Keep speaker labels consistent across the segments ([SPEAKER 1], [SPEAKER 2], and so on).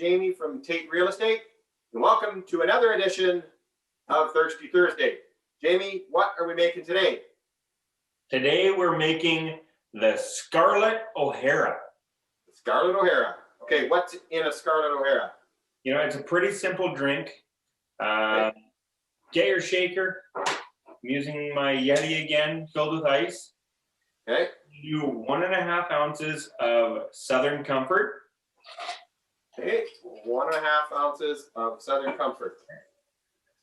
[SPEAKER 1] Jamie from Tait Real Estate, and welcome to another edition of Thirsty Thursday. Jamie, what are we making today?
[SPEAKER 2] Today we're making the Scarlett O'Hara.
[SPEAKER 1] Scarlett O'Hara. Okay, what's in a Scarlett O'Hara?
[SPEAKER 2] You know, it's a pretty simple drink. Get your shaker. I'm using my Yeti again, filled with ice.
[SPEAKER 1] Okay.
[SPEAKER 2] You do 1.5 ounces of Southern Comfort.
[SPEAKER 1] Okay, 1.5 ounces of Southern Comfort.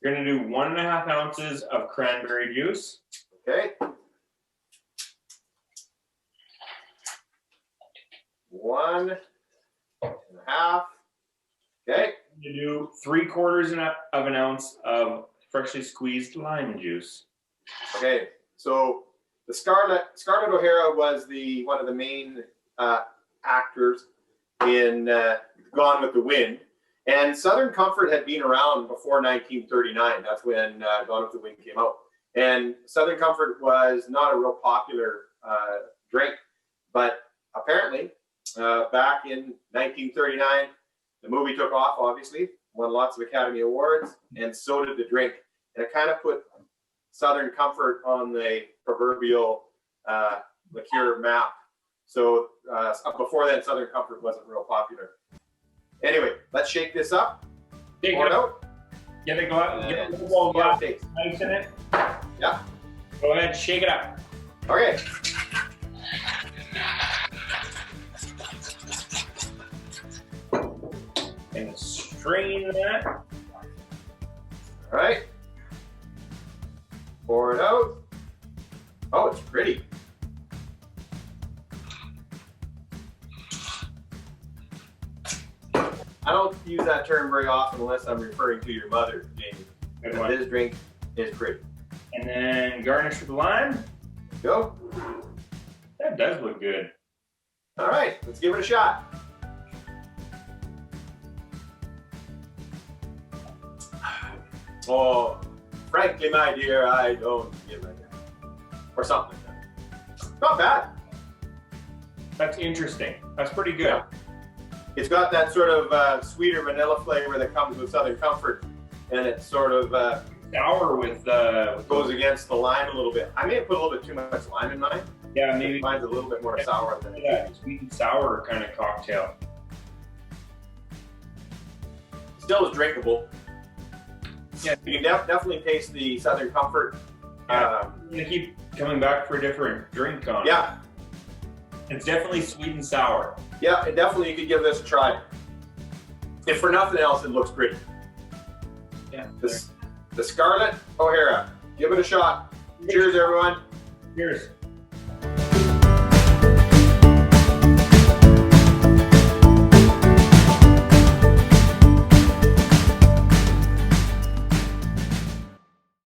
[SPEAKER 2] You're gonna do 1.5 ounces of Cranberry Juice.
[SPEAKER 1] Okay. 1.5. Okay.
[SPEAKER 2] You do 3/4 of an ounce of freshly squeezed lime juice.
[SPEAKER 1] Okay. So the Scarlett O'Hara was one of the main actors in Gone with the Wind, and Southern Comfort had been around before 1939. That's when Gone with the Wind came out, and Southern Comfort was not a real popular drink, but apparently back in 1939, the movie took off. Obviously, won lots of Academy Awards, and so did the drink, and it kind of put Southern Comfort on the proverbial liqueur map. So before then, Southern Comfort wasn't real popular. Anyway, let's shake this up. Pour it out.
[SPEAKER 2] Get a little glass
[SPEAKER 1] Takes.
[SPEAKER 2] ice in it.
[SPEAKER 1] Yeah.
[SPEAKER 2] Go ahead, shake it up.
[SPEAKER 1] Okay.
[SPEAKER 2] And strain that.
[SPEAKER 1] All right. Pour it out. Oh, it's pretty. I don't use that term very often unless I'm referring to your mother, Jamie.
[SPEAKER 2] Good one.
[SPEAKER 1] This drink is pretty.
[SPEAKER 2] And then garnish with lime.
[SPEAKER 1] Go.
[SPEAKER 2] That does look good.
[SPEAKER 1] All right, let's give it a shot. Oh, frankly, my dear, I don't give a damn. Or something like that. Not bad.
[SPEAKER 2] That's interesting. That's pretty good.
[SPEAKER 1] Yeah. It's got that sort of sweeter vanilla flavor that comes with Southern Comfort, and it's sort of
[SPEAKER 2] Sour with
[SPEAKER 1] goes against the lime a little bit. I may have put a little bit too much lime in mine.
[SPEAKER 2] yeah, maybe
[SPEAKER 1] Mine's a little bit more sour than it
[SPEAKER 2] yeah, sweet and sour kind of cocktail.
[SPEAKER 1] Still is drinkable.
[SPEAKER 2] Yeah,
[SPEAKER 1] You can definitely taste the Southern Comfort.
[SPEAKER 2] I'm gonna keep coming back for a different drink on it.
[SPEAKER 1] Yeah,
[SPEAKER 2] It's definitely sweet and sour.
[SPEAKER 1] yeah, and definitely you could give this a try. If for nothing else, it looks pretty.
[SPEAKER 2] Yeah.
[SPEAKER 1] The Scarlett O'Hara. Give it a shot. Cheers, everyone.
[SPEAKER 2] Cheers.